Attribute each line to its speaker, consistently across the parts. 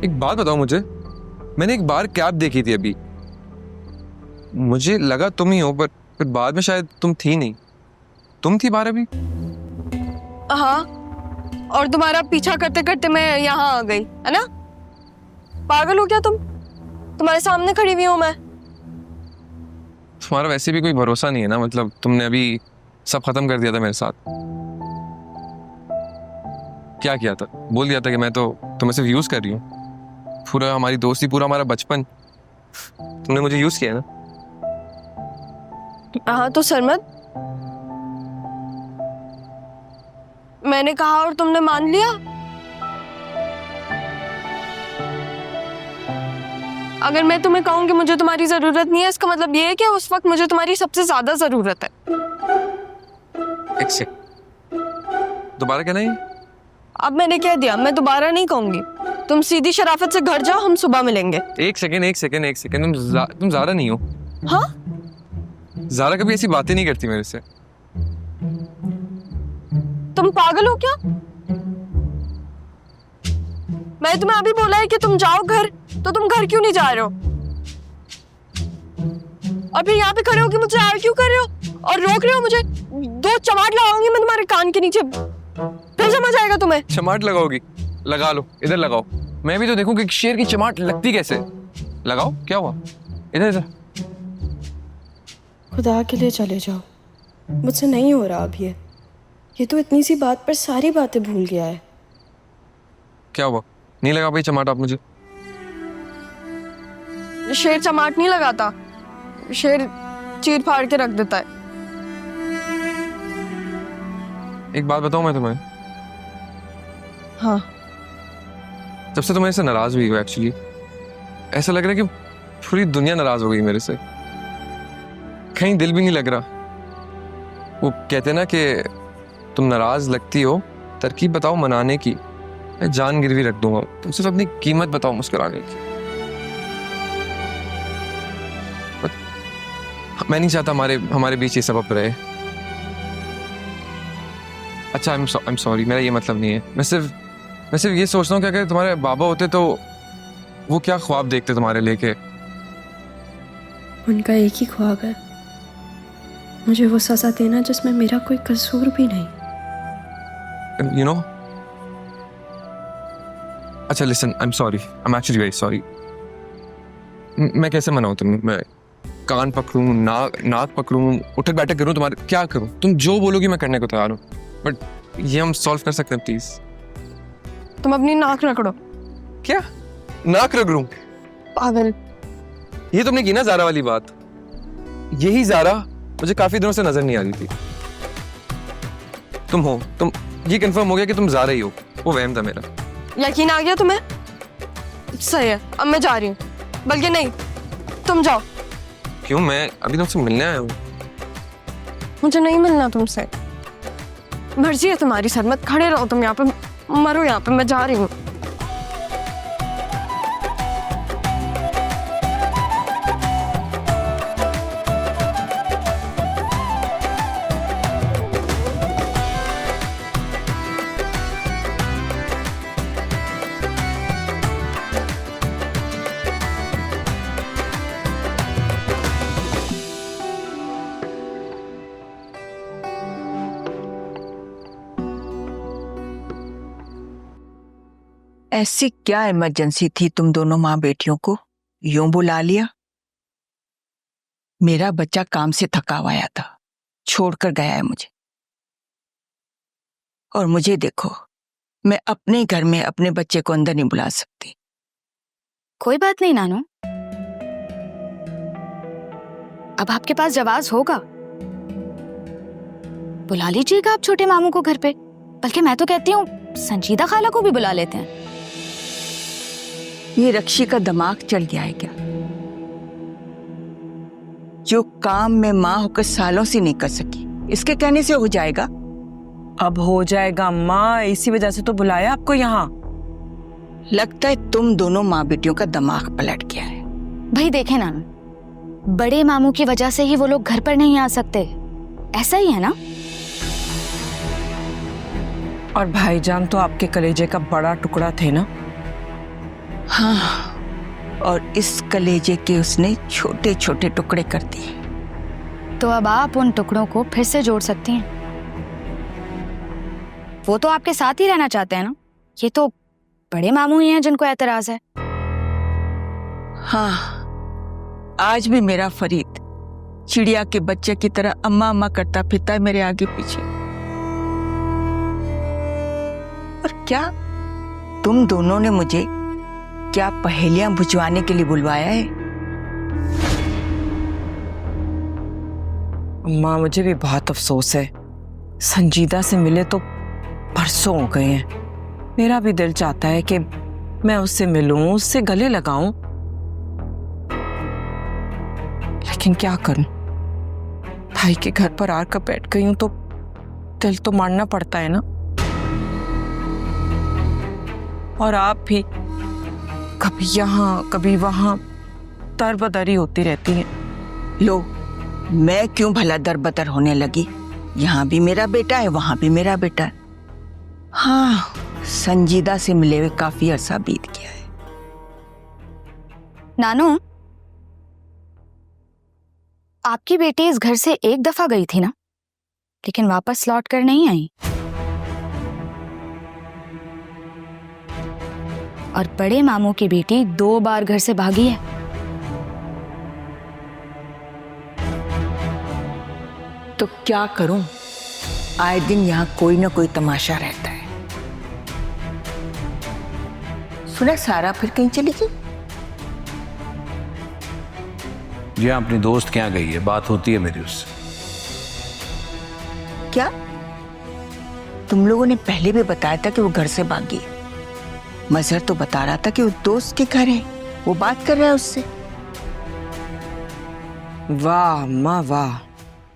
Speaker 1: एक बात बताओ मुझे, मैंने एक बार कैब देखी थी अभी, मुझे लगा तुम ही हो, पर फिर बाद में शायद तुम थी नहीं। तुम थी बाहर अभी?
Speaker 2: हाँ, और तुम्हारा पीछा करते करते मैं यहाँ आ गई, है ना? पागल हो क्या तुम? तुम्हारे सामने खड़ी हुई हूँ मैं।
Speaker 1: तुम्हारा वैसे भी कोई भरोसा नहीं है ना, मतलब तुमने अभी सब खत्म कर दिया था मेरे साथ। क्या किया था? बोल दिया था कि मैं तो तुम्हें सिर्फ यूज कर रही हूँ। पूरा हमारी दोस्ती, पूरा हमारा बचपन तुमने मुझे यूज किया ना।
Speaker 2: हाँ तो सरमद, मैंने कहा और तुमने मान लिया। अगर मैं तुम्हें कहूँ कि मुझे तुम्हारी जरूरत नहीं है, इसका मतलब ये है कि उस वक्त मुझे तुम्हारी सबसे ज्यादा जरूरत है।
Speaker 1: एक सेकंड, दोबारा कहना है?
Speaker 2: अब मैंने कह दिया, मैं दोबारा नहीं कहूंगी। तुम सीधी शराफत से घर जाओ, हम सुबह मिलेंगे।
Speaker 1: एक सेकंड, तुम ज़ारा नहीं हो।
Speaker 2: हाँ?
Speaker 1: ज़ारा कभी ऐसी बातें नहीं करती मेरे से।
Speaker 2: तुम पागल हो क्या? मैं तुम्हें अभी बोला है कि तुम जाओ घर, तो तुम घर क्यों नहीं जा रहे हो? और फिर यहाँ पे खड़े हो कि मुझसे आर्ग्यू कर रहे हो और रोक रहे हो मुझे। 2 चमाट लगाऊंगी मैं तुम्हारे कान के नीचे, फिर समझ आएगा तुम्हें।
Speaker 1: चमाट लगाओगी? लगा लो, इधर लगाओ, मैं भी तो देखूं कि शेर की चमाट लगती कैसे। लगाओ, क्या हुआ? इधर इधर।
Speaker 2: खुदा के लिए चले जाओ, मुझसे नहीं हो रहा अब ये तो इतनी सी बात पर सारी बातें भूल गया है।
Speaker 1: क्या हुआ? नहीं लगा भाई चमाट आप मुझे?
Speaker 2: शेर चमाट नहीं लगाता, शेर चीर फाड़ के रख देता है।
Speaker 1: एक बात बताऊं मैं तुम्हें?
Speaker 2: हाँ।
Speaker 1: जब से तुम्हें से नाराज हुई हो, एक्चुअली ऐसा लग रहा है कि पूरी दुनिया नाराज हो गई मेरे से। कहीं दिल भी नहीं लग रहा। वो कहते ना कि तुम नाराज लगती हो, तरकीब बताओ मनाने की, मैं जान गिरवी रख दूंगा। तुम सिर्फ अपनी कीमत बताओ मुस्कुराने की। मैं नहीं चाहता हमारे बीच ये सबब रहे। अच्छा, आई एम सॉरी, मेरा ये मतलब नहीं है। मैं सिर्फ ये सोचता हूँ कि अगर तुम्हारे बाबा होते तो वो क्या ख्वाब देखते तुम्हारे लेके।
Speaker 2: उनका एक ही ख्वाब है, मुझे वो सजा देना जिसमें मेरा कोई कसूर भी नहीं।
Speaker 1: You know? अच्छा listen, I am sorry, I am actually very sorry. मैं कैसे मनाऊं तुम्हें? मैं कान पकड़ूं, नाक पकड़ूं, उठक बैठक करूं तुम्हारे? क्या करूं? तुम जो बोलोगी मैं करने को तैयार हूं, बट ये हम सॉल्व कर सकते हैं प्लीज।
Speaker 2: तुम अपनी नाक रगड़ो।
Speaker 1: क्या नाक रगड़ूं?
Speaker 2: पागल।
Speaker 1: ये तुमने की ना ज़ारा वाली बात। यही ज़ारा मुझे काफी दिनों से नजर नहीं आ रही थी। तुम हो, तुम, ये कंफर्म हो गया कि तुम ज़ारा ही हो। वो वहम था मेरा।
Speaker 2: यकीन आ गया तुम्हें? सही है, अब मैं जा रही हूँ। बल्कि नहीं, तुम जाओ।
Speaker 1: क्यों? मैं अभी तुमसे मिलने आया हूँ।
Speaker 2: मुझे नहीं मिलना तुमसे। मर्जी है तुम्हारी सरमत, खड़े रहो तुम यहाँ पे, मरो यहाँ पे, मैं जा रही हूँ।
Speaker 3: ऐसी क्या इमरजेंसी थी तुम दोनों माँ बेटियों को यूं बुला लिया? मेरा बच्चा काम से थका हुआ आया था, छोड़कर गया है मुझे। और मुझे देखो, मैं अपने घर में अपने बच्चे को अंदर नहीं बुला सकती।
Speaker 4: कोई बात नहीं नानू, अब आपके पास जवाब होगा, बुला लीजिएगा आप छोटे मामू को घर पे। बल्कि मैं तो कहती हूँ संजीदा खाला को भी बुला लेते हैं।
Speaker 3: ये रक्षी का दिमाग चल गया है क्या? जो काम में माँ होकर सालों से नहीं कर सकी, इसके कहने से हो जाएगा?
Speaker 5: अब हो जाएगा अम्मा, इसी वजह से तो बुलाया आपको यहाँ।
Speaker 3: लगता है तुम दोनों माँ बेटियों का दिमाग पलट गया है।
Speaker 4: भाई देखे नानू, बड़े मामू की वजह से ही वो लोग घर पर नहीं आ सकते, ऐसा ही है ना?
Speaker 5: और भाईजान तो आपके कलेजे का बड़ा टुकड़ा थे ना।
Speaker 3: हाँ, और इस कलेजे के उसने छोटे छोटे टुकड़े कर दिए।
Speaker 4: तो अब आप उन टुकड़ों को फिर से जोड़ सकती हैं। वो तो आपके साथ ही रहना चाहते हैं ना। ये तो बड़े मामू ही हैं जिनको एतराज है।
Speaker 3: हाँ, आज भी मेरा फरीद चिड़िया के बच्चे की तरह अम्मा अम्मा करता फिरता है मेरे आगे पीछे। और क्या तुम दोनों ने मुझे क्या पहेलियां बुझवाने के लिए बुलवाया है?
Speaker 5: अम्मा मुझे भी बहुत अफसोस है। संजीदा से मिले तो बरसों हो गए हैं। मेरा भी दिल चाहता है कि मैं उससे मिलूं, उससे गले लगाऊं, लेकिन क्या करूं? भाई के घर पर आकर बैठ गई हूं तो दिल तो मारना पड़ता है ना। और आप भी कभी यहाँ कभी वहां दरबदरी होती रहती हैं।
Speaker 3: लो, मैं क्यों भला दरबदर होने लगी? यहाँ भी मेरा बेटा है, वहां भी मेरा बेटा है। हाँ, संजीदा से मिले हुए काफी अरसा बीत गया है।
Speaker 4: नानू, आपकी बेटी इस घर से एक दफा गई थी ना, लेकिन वापस लौट कर नहीं आई। और बड़े मामू की बेटी 2 बार घर से भागी है।
Speaker 3: तो क्या करूं? आए दिन यहाँ कोई ना कोई तमाशा रहता है। सुना सारा फिर कहीं चली गई?
Speaker 6: जी हाँ, अपनी दोस्त के यहाँ गई है, बात होती है मेरी उससे।
Speaker 3: क्या तुम लोगों ने पहले भी बताया था कि वो घर से भागी है? मजहर तो बता रहा था कि वो दोस्त के घर है, वो बात कर रहा है उससे।
Speaker 5: वाह अम्मा वाह,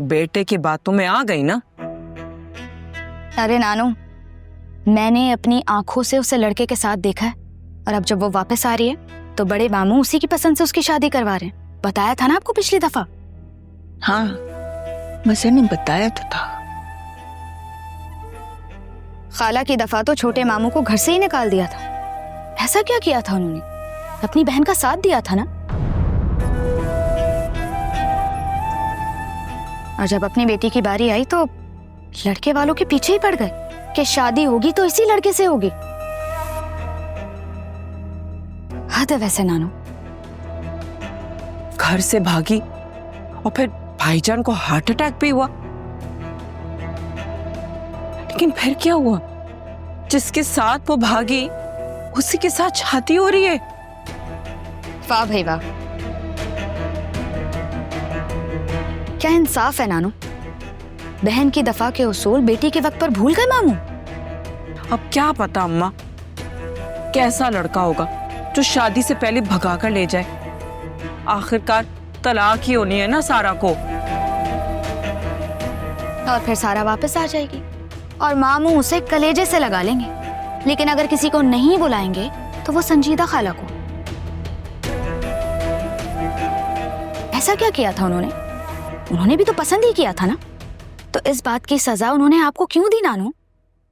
Speaker 5: बेटे की बातों में आ गई ना।
Speaker 4: अरे नानू, मैंने अपनी आंखों से उसे लड़के के साथ देखा है, और अब जब वो वापस आ रही है तो बड़े मामू उसी की पसंद से उसकी शादी करवा रहे हैं। बताया था ना आपको पिछली दफा।
Speaker 3: हाँ, मजहर ने बताया तो था।
Speaker 4: खाला की दफा तो छोटे मामू को घर से ही निकाल दिया था। ऐसा क्या किया था उन्होंने? अपनी बहन का साथ दिया था ना। और जब अपनी बेटी की बारी आई तो लड़के वालों के पीछे ही पड़ गए कि शादी होगी तो इसी लड़के से होगी। हद है वैसे नानू।
Speaker 5: घर से भागी और फिर भाईजान को हार्ट अटैक भी हुआ। लेकिन फिर क्या हुआ? जिसके साथ वो भागी उसी के साथ शादी हो रही है।
Speaker 4: वाह भाई वाह, क्या इंसाफ है नानू। बहन की दफा के उसूल बेटी के वक्त पर भूल गए मामू।
Speaker 5: अब क्या पता अम्मा, कैसा लड़का होगा जो शादी से पहले भगा कर ले जाए। आखिरकार तलाक ही होनी है ना सारा को।
Speaker 4: और फिर सारा वापस आ जाएगी और मामू उसे कलेजे से लगा लेंगे। लेकिन अगर किसी को नहीं बुलाएंगे तो वो संजीदा खाला को। ऐसा क्या किया था उन्होंने? उन्होंने भी तो पसंद ही किया था ना। तो इस बात की सजा उन्होंने आपको क्यों दी नानू?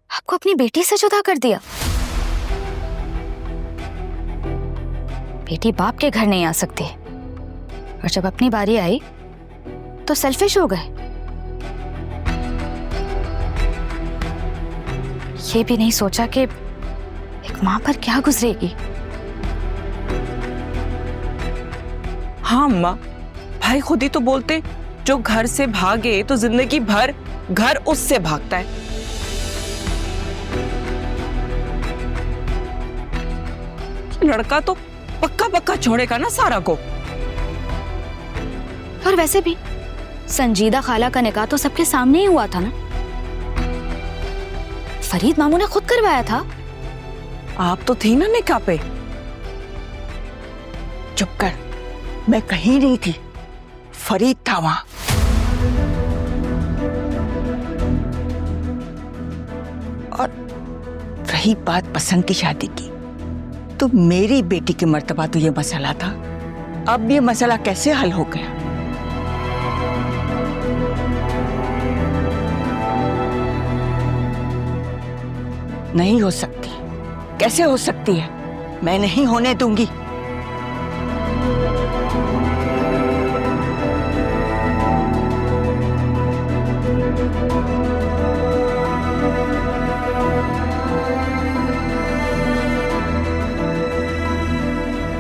Speaker 4: आपको अपनी बेटी से जुदा कर दिया। बेटी बाप के घर नहीं आ सकती, और जब अपनी बारी आई तो सेल्फिश हो गए। ये भी नहीं सोचा कि एक मां पर क्या गुजरेगी।
Speaker 5: हाँ अम्मा, भाई खुद ही तो बोलते, जो घर से भागे तो जिंदगी भर घर उससे भागता है। लड़का तो पक्का पक्का छोड़ेगा ना सारा को।
Speaker 4: और वैसे भी संजीदा खाला का निकाह तो सबके सामने ही हुआ था ना। फरीद मामू ने खुद करवाया था।
Speaker 5: आप तो थी ना निकाह पे।
Speaker 3: चुप कर, मैं कहीं नहीं थी, फरीद था वहां। और रही बात पसंद की शादी की, तो मेरी बेटी की मर्तबा तो ये मसला था। अब ये मसला कैसे हल हो गया? नहीं हो सकती। कैसे हो सकती है? मैं नहीं होने दूंगी।